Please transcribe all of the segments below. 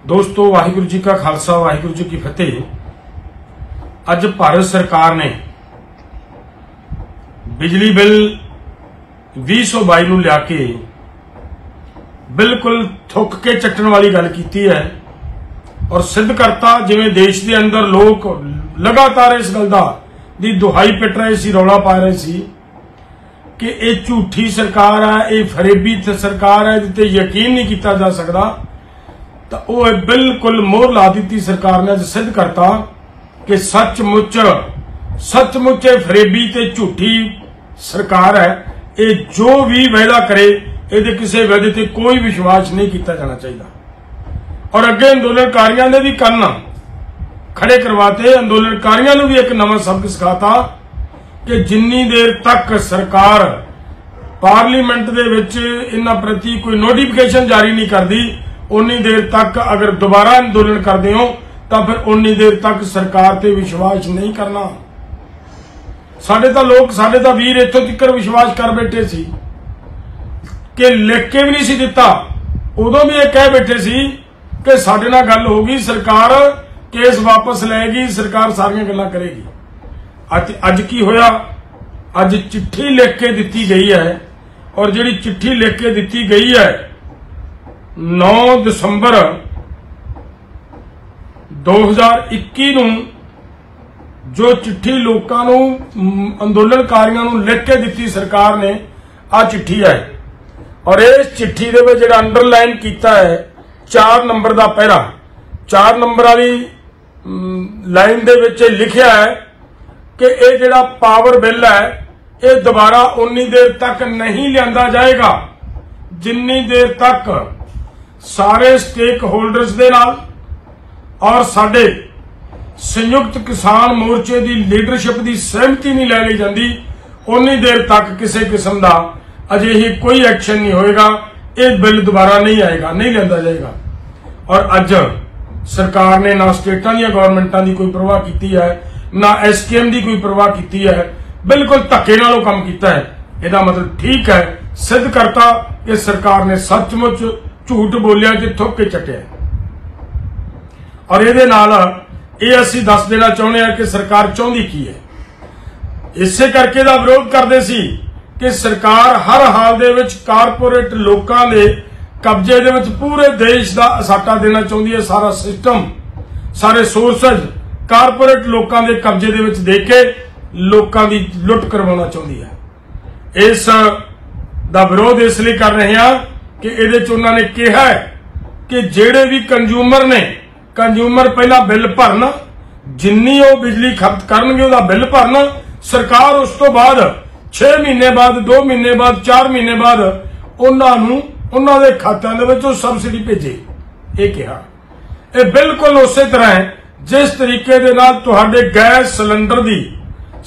दोस्तों वाहिगुरु जी का खालसा वाहिगुरु जी की फतेह। अज भारत सरकार ने बिजली बिल 2022 नूं लिया के बिल्कुल थुक के चट्टण वाली गल की है और सिद्ध करता जिवें देश के अंदर लोग लगातार इस गल दी दुहाई पिट रहे सी, रौला पा रहे सी कि यह झूठी सरकार है, यह फरेबी सरकार है, जिते यकीन नहीं किया जा सकता। तो वह बिल्कुल मोहर ला दी सरकार ने। अज सिद्ध करता कि सचमुच फरेबी ते झूठी सरकार है। ये जो भी वायदा करे ये किसी वायदे ते कोई विश्वास नहीं किया जाना चाहिए। और अगे अंदोलनकारियों ने भी कन्न खड़े करवाते, अंदोलनकारियों ने भी एक नवा सबक सिखाता कि जिन्नी देर तक सरकार पार्लीमेंट दे विच इन्हां प्रति कोई नोटिफिकेशन जारी नहीं करती, उन्नी देर तक अगर दोबारा अंदोलन करते हो तो फिर उन्नी देर तक सरकार ते विश्वास नहीं करना। साडे तां वीर इत्थों तक विश्वास कर बैठे सी कि लिख के भी नहीं सी दिता, उदों भी ये कह बैठे सी कि साडे नाल गल होगी, सरकार केस वापस लेगी, सरकार सारियां गल्लां करेगी। अज की होया, अज चिट्ठी लिख के दिती गई है और जिहड़ी चिट्ठी लिख के दिती गई है 9 दिसंबर 2021 नूं जो चिट्ठी लोकां नूं अंदोलनकारियों नूं लिख के दिती सरकार ने, आ चिट्ठी है। और इस चिट्ठी दे विच जिहड़ा अंडरलाइन कीता है 4 नंबर दा पैरा, 4 नंबर वाली लाइन दे विच लिखिया है कि यह जिहड़ा पावर बिल है यह दोबारा उन्नी देर तक नहीं लियांदा जाएगा जिन्नी देर तक सारे स्टेक होल्डर्स दे नाल और साडे संयुक्त किसान मोर्चे की लीडरशिप की सहमति नहीं लै ली जाती, उन्नी देर तक किसी किस्म का अजिही कोई एक्शन नहीं होएगा। यह बिल दोबारा नहीं आएगा, नहीं लियांदा जाएगा। और अज सरकार ने ना स्टेटां दी गवर्नमेंटां दी कोई परवाह की है, ना SKM की कोई परवाह की है, बिल्कुल धक्के नालों काम किया है। यदा मतलब ठीक है, सिद्ध करता कि सरकार ने सचमुच झूठ बोलिया ते थुक के चट्टिया। और ये नाल ये असीं दस देना चाहुंदे हां कि सरकार चाहुंदी की है। इसे करके दा विरोध करदे सी कि सरकार हर हाल दे विच कारपोरेट लोकां दे कब्जे दे विच पूरे देश दा असाटा देना चाहुंदी है। सारा सिस्टम, सारे सोर्सेज कारपोरेट लोकां दे कब्जे दे विच दे के लोकां दी लुट करवाउणा चाहुंदी है। इस दा विरोध इसलिए कर रहे हैं कि इहदे च उन्हां ने कहा है कि जिहड़े भी कंज्यूमर पहला बिल भरन, जिन्नी वो बिजली खपत करनगे उहदा बिल भरन, सरकार उस तो बाद 6 महीने बाद, 2 महीने बाद, 4 महीने बाद उन्हां दे खात्यां दे विच सबसिडी भेजे। ये कहा यह बिल्कुल उस तरह है जिस तरीके दे नाल तुहाडे गैस सिलेंडर दी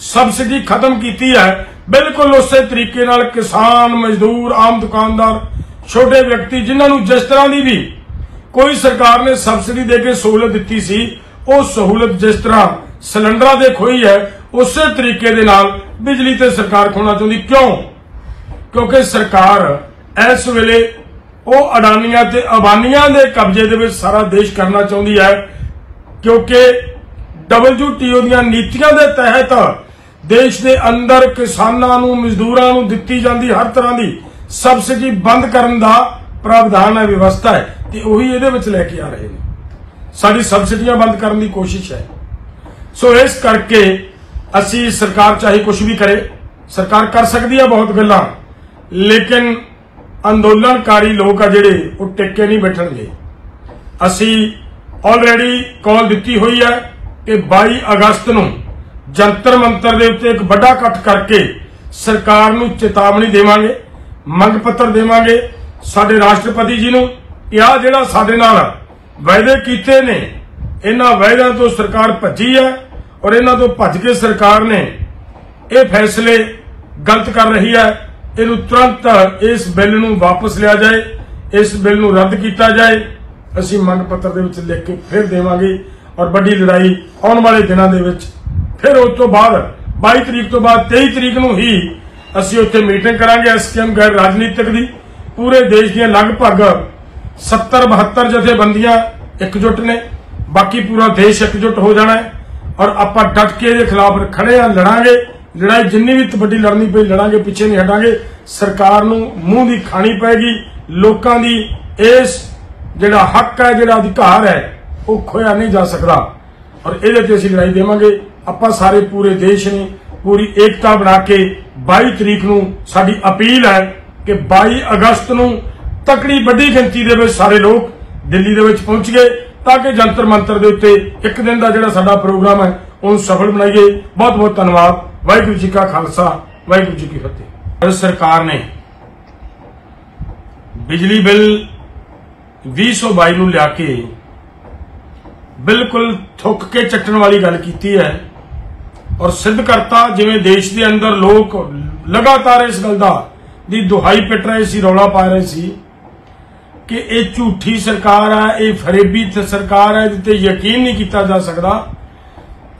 सबसिडी खत्म की है, बिल्कुल उस तरीके नाल किसान, मजदूर, आम दुकानदार, छोटे व्यक्ति जिन्होंने जिस तरह की भी कोई सरकार ने सबसिडी देके सहूलत दी सी, वो सहूलत जिस तरह सिलेंडर दे खोई है उस तरीके दे नाल बिजली ते सरकार खोना चाहती। क्यों? क्योंकि सरकार इस वेले वो अडानियां ते अबानियां दे कब्जे दे विच सारा देश करना चाहती है। क्योंकि WTO दी नीतियां दे तहत देश के अंदर किसानां नूं, मजदूरां नूं दित्ती जांदी हर तरह की सबसिडी बंद करन दा प्रावधान है, व्यवस्था है, तो उही इहदे विच लैके आ रहे हैं। साडी सबसिडियां बंद करने की कोशिश है। सो इस करके असी सरकार चाहे कुछ भी करे, सरकार कर सकती है बहुत गल्लां, लेकिन अंदोलनकारी लोग आ जिहड़े वो टिके नहीं बैठणगे। असी ऑलरेडी कॉल दी हुई है कि 22 अगस्त नूं जंतर मंतर दे उत्ते एक बड़ा इकट्ठ करके सरकार नूं चेतावनी देवांगे, मंग पत्र देवांगे साडे राष्ट्रपति जी नूं कि आ जिहड़ा साडे नाल वायदे कीते ने, इन्हां वायदिਆਂ तो सरकार भज्जी है और इन्हां तो भज के सरकार ने यह फैसले गलत कर रही है। इनू तुरंत इस बिल नूं वापस लिया जाए, इस बिल नूं रद्द किया जाए। असीं मंग पत्र दे विच लिख के फिर देवांगे और बड़ी लड़ाई आने वाले दिनों के विच फिर उस तो बाद 22 तरीक तो बाद 23 तरीक नूं ही असीं उत्थे मीटिंग करांगे SKM गैर राजनीतिक दी। पूरे देश दी लगभग 70-72 जथेबंदियां एकजुट ने, बाकी पूरा देश एकजुट हो जाना है और आप डट के इहदे खिलाफ खड़े हैं, लड़ांगे। लड़ाई जिन्नी भी वड्डी लड़नी पई लड़ांगे, पीछे नहीं हटांगे। सरकार नूं मूंह दी खानी पैगी। लोकां दी इस जिहड़ा हक है, जिहड़ा अधिकार है, वो खोया नहीं जा सकता और इहदे ते असीं लड़ाई देवांगे। आपां सारे पूरे देश ने पूरी एकता बना के 22 तरीक नूं साडी अपील है कि 22 अगस्त नूं तकड़ी वड्डी गिनती दे विच सारे लोग दिल्ली दे विच पहुंच गए ताकि जंतर मंतर दे उत्ते एक दिन का जिहड़ा साडा प्रोग्राम है उन्हें सफल बनाइए। बहुत बहुत धन्यवाद। वाहिगुरू जी का खालसा, वाहिगुरू जी की फतेह। सरकार ने बिजली बिल 2022 नूं लिया के बिल्कुल थुक के चट्टण वाली गल कीती है और सिद्ध करता जिवें देश के अंदर लोग लगातार इस गल दी दुहाई पिट रहे सी, रौला पा रहे सी कि यह झूठी सरकार है, ये फरेबी सरकार है, जिते यकीन नहीं किया जा सकता।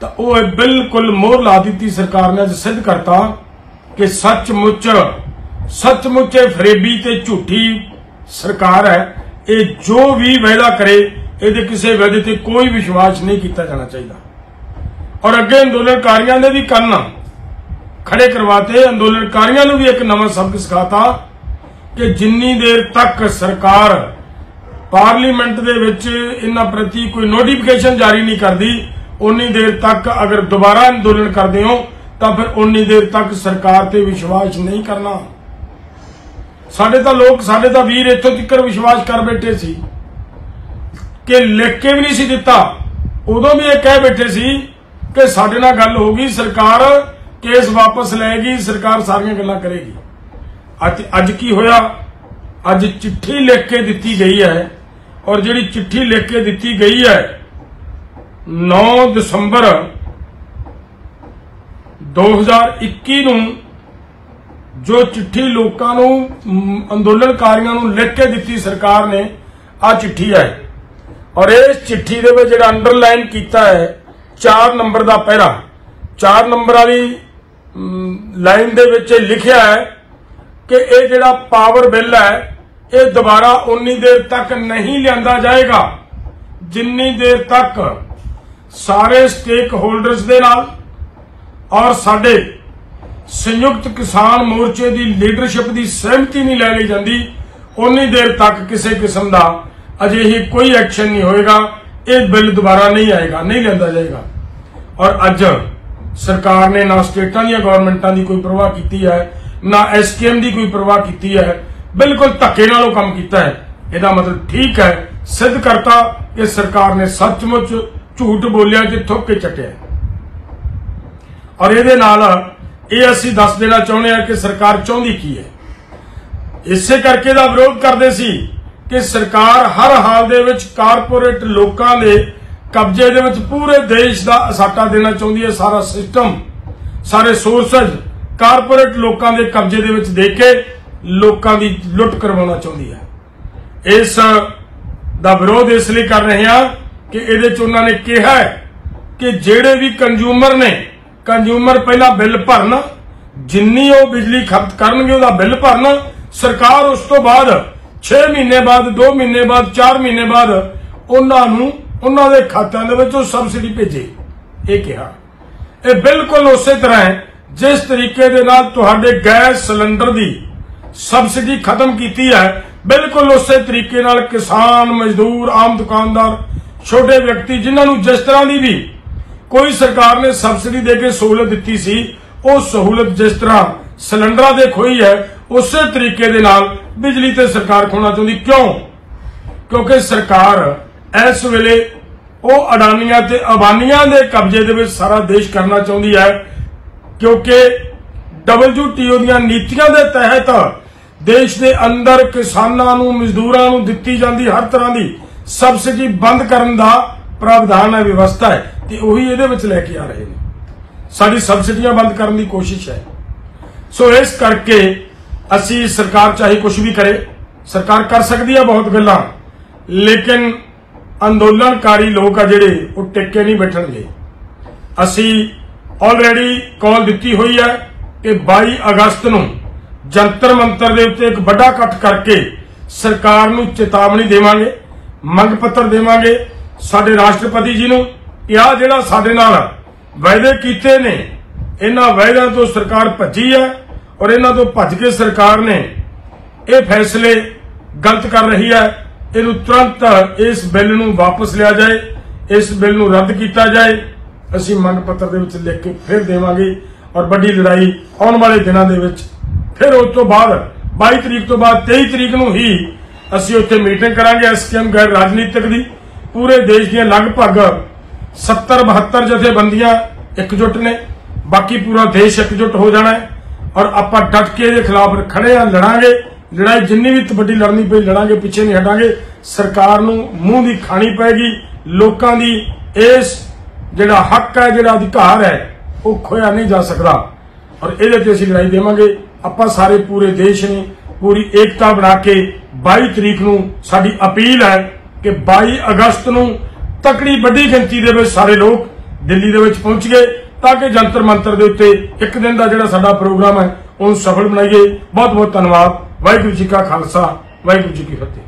तो वह बिल्कुल मोहर ला दी सरकार ने, सिद्ध करता कि सचमुच फरेबी ते झूठी सरकार है। ये जो भी वायदा करे ये किसी वायदे ते कोई विश्वास नहीं किया जाना चाहिए। और अगे अंदोलनकारियों ने भी करना खड़े करवाते, अंदोलनकारियों ने भी एक नवा सबक सिखाता कि जिन्नी देर तक सरकार पार्लीमेंट दे विच इन्हां प्रति कोई नोटिफिकेशन जारी नहीं करती, उन्नी देर तक अगर दोबारा अंदोलन करते हो तो फिर उन्नी देर तक सरकार ते विश्वास नहीं करना। साडे तां लोग, साडे तां वीर इत्थों तक विश्वास कर बैठे सी कि लिख के भी नहीं सी दिता, उदों भी ये कह बैठे सी कि साडे नाल गल होगी, सरकार केस वापस लेगी, सरकार सारियां गल्लां करेगी। अज की होया, अज चिट्ठी लिख के दी गई है और जिहड़ी चिट्ठी लिख के दी गई है 9 दिसंबर 2021 नूं जो चिट्ठी लोकां नूं अंदोलनकारियों नूं लिख के दी सरकार ने, आ चिट्ठी है और इस चिट्ठी दे विच जिहड़ा अंडरलाइन कीता है 4 नंबर का पैरा, 4 नंबर वाली लाइन दे विच लिखिया है कि यह जिहड़ा पावर बिल है ये दोबारा उन्नी देर तक नहीं लियांदा जाएगा जिन्नी देर तक सारे स्टेक होल्डर्स दे नाल और साडे संयुक्त किसान मोर्चे की लीडरशिप की सहमति नहीं लै ली जाती, उन्नी देर तक किसी किस्म का अजिही कोई एक्शन नहीं होएगा। ये बिल दोबारा नहीं आएगा, नहीं लियांदा जाएगा। और अज सरकार ने ना स्टेटां दी गवर्नमेंटां दी कोई परवाह की है, ना SKM की कोई परवाह की है, बिल्कुल धक्के नालों काम किया है। यदा मतलब ठीक है, सिद्ध करता कि सरकार ने सचमुच झूठ बोलिया ते थुक के चटिया। और ये ये असीं दस देना चाहुंदे हां कि सरकार चाहुंदी की है। इसे करके दा विरोध करदे सी कि सरकार हर हाल दे विच कारपोरेट लोकां दे कब्जे दे विच पूरे देश का असाटा देना चाहुंदी है। सारा सिस्टम, सारे सोर्सेज कारपोरेट लोकां दे कब्जे दे विच दे के लोकां दी लुट करवाना चाहुंदी है। इस दा विरोध इसलिए कर रहे हैं कि इहदे च उन्हां ने कहा है कि जिहड़े भी कंज्यूमर पहला बिल भरन, जिन्नी वो बिजली खपत करनगे उहदा बिल भरन, सरकार उस तो बाद 6 महीने बाद, 2 महीने बाद, 4 महीने बाद उन्हां दे खात्यां दे विच सबसिडी भेजे। ये कहा ये बिल्कुल उस तरह है जिस तरीके दे नाल तुहाडे गैस सिलेंडर दी सबसिडी खत्म की है, बिल्कुल उस तरीके नाल किसान, मजदूर, आम दुकानदार, छोटे व्यक्ति जिन्होंने जिस तरह की भी कोई सरकार ने सबसिडी देके सहूलत दी सी, वो सहूलत जिस तरह सिलेंडर दे खोई है उस तरीके दे नाल बिजली ते सरकार खोना चाहती। क्यों? क्योंकि सरकार इस वेले वो अडानियां ते अबानियां दे कब्जे दे विच सारा देश करना चाहती है, क्योंकि WTO ਦੀਆਂ नीतियां दे तहत देश के अंदर किसानां नूं, मजदूरां नूं दित्ती जांदी हर तरह की सबसिडी बंद करन दा प्रावधान है, व्यवस्था है, तो उही इहदे विच लैके आ रहे हैं। साडी सबसिडियां बंद करने की कोशिश है। सो इस करके असी सरकार चाहे कुछ भी करे, सरकार कर सकती है बहुत गल्लां, लेकिन अंदोलनकारी लोग आ जिहड़े वो टिके नहीं बैठणगे। असी ऑलरेडी कॉल दी हुई है कि 22 अगस्त नूं जंतर मंतर दे उत्ते एक बड़ा इकट्ठ करके सरकार नूं चेतावनी देवांगे ਮੰਗ ਪੱਤਰ ਦੇਵਾਂਗੇ ਸਾਡੇ ਰਾਸ਼ਟਰਪਤੀ ਜੀ ਨੂੰ ਕਿ ਆਹ ਜਿਹੜਾ ਸਾਡੇ ਨਾਲ ਵਾਅਦੇ ਕੀਤੇ ਨੇ, ਇਹਨਾਂ ਵਾਅਦਿਆਂ ਤੋਂ ਸਰਕਾਰ ਭੱਜੀ ਹੈ ਔਰ ਇਹਨਾਂ ਤੋਂ ਭੱਜ ਕੇ ਸਰਕਾਰ ਨੇ ਇਹ ਫੈਸਲੇ ਗਲਤ ਕਰ ਰਹੀ ਹੈ। ਇਹਨੂੰ ਤੁਰੰਤ ਇਸ ਬਿੱਲ ਨੂੰ ਵਾਪਸ ਲਿਆ ਜਾਏ, ਇਸ ਬਿੱਲ ਨੂੰ ਰੱਦ ਕੀਤਾ ਜਾਏ। ਅਸੀਂ ਮੰਗ ਪੱਤਰ ਦੇ ਵਿੱਚ ਲਿਖ ਕੇ ਫਿਰ ਦੇਵਾਂਗੇ ਔਰ ਵੱਡੀ ਲੜਾਈ ਆਉਣ ਵਾਲੇ ਦਿਨਾਂ ਦੇ ਵਿੱਚ ਫਿਰ ਉਸ ਤੋਂ ਬਾਅਦ 22 ਤਰੀਕ ਤੋਂ ਬਾਅਦ 23 ਤਰੀਕ ਨੂੰ ਹੀ ਅਸੀਂ ਉੱਥੇ ਮੀਟਿੰਗ ਕਰਾਂਗੇ ਐਸਕੇਐਮ ਗੈਰ ਰਾਜਨੀਤਿਕ ਦੀ। ਪੂਰੇ ਦੇਸ਼ ਦੀਆਂ ਲਗਭਗ 70-72 ਜਥੇਬੰਦੀਆਂ ਇਕਜੁੱਟ ਨੇ, ਬਾਕੀ ਪੂਰਾ ਦੇਸ਼ ਇਕਜੁੱਟ ਹੋ ਜਾਣਾ ਹੈ ਔਰ ਆਪਾਂ ਡਟ ਕੇ ਇਹਦੇ ਖਿਲਾਫ ਖੜੇ ਆ, ਲੜਾਂਗੇ। ਲੜਾਈ ਜਿੰਨੀ ਵੀ ਵੱਡੀ ਲੜਨੀ ਪਈ ਲੜਾਂਗੇ, ਪਿੱਛੇ ਨਹੀਂ ਹਟਾਂਗੇ। ਸਰਕਾਰ ਨੂੰ ਮੂੰਹ ਦੀ ਖਾਣੀ ਪਏਗੀ। ਲੋਕਾਂ ਦੀ ਇਸ ਜਿਹੜਾ ਹੱਕ ਹੈ, ਜਿਹੜਾ ਅਧਿਕਾਰ ਹੈ, ਉਹ ਖੋਇਆ ਨਹੀਂ ਜਾ ਸਕਦਾ ਔਰ ਇਹਦੇ ਤੇ ਅਸੀਂ ਲੜਾਈ ਦੇਵਾਂਗੇ। ਆਪਾਂ ਸਾਰੇ ਪੂਰੇ ਦੇਸ਼ ਨੇ ਪੂਰੀ ਏਕਤਾ ਬਣਾ ਕੇ 22 ਤਰੀਕ ਨੂੰ ਸਾਡੀ ਅਪੀਲ ਹੈ ਕਿ 22 ਅਗਸਤ ਨੂੰ ਤਕੜੀ ਵੱਡੀ ਗਿਣਤੀ ਦੇ ਵਿੱਚ ਸਾਰੇ ਲੋਕ ਦਿੱਲੀ ਦੇ ਵਿੱਚ ਪਹੁੰਚ ਗਏ ਤਾਂ ਕਿ ਜੰਤਰ ਮੰਤਰ ਦੇ ਉੱਤੇ ਇੱਕ ਦਿਨ ਦਾ ਜਿਹੜਾ ਸਾਡਾ ਪ੍ਰੋਗਰਾਮ ਹੈ ਉਹਨੂੰ ਸਫਲ ਬਣਾਈਏ। ਬਹੁਤ ਬਹੁਤ ਧੰਨਵਾਦ। ਵਾਹਿਗੁਰੂ ਜੀ ਕਾ ਖਾਲਸਾ, ਵਾਹਿਗੁਰੂ ਜੀ ਕੀ ਫਤਿਹ।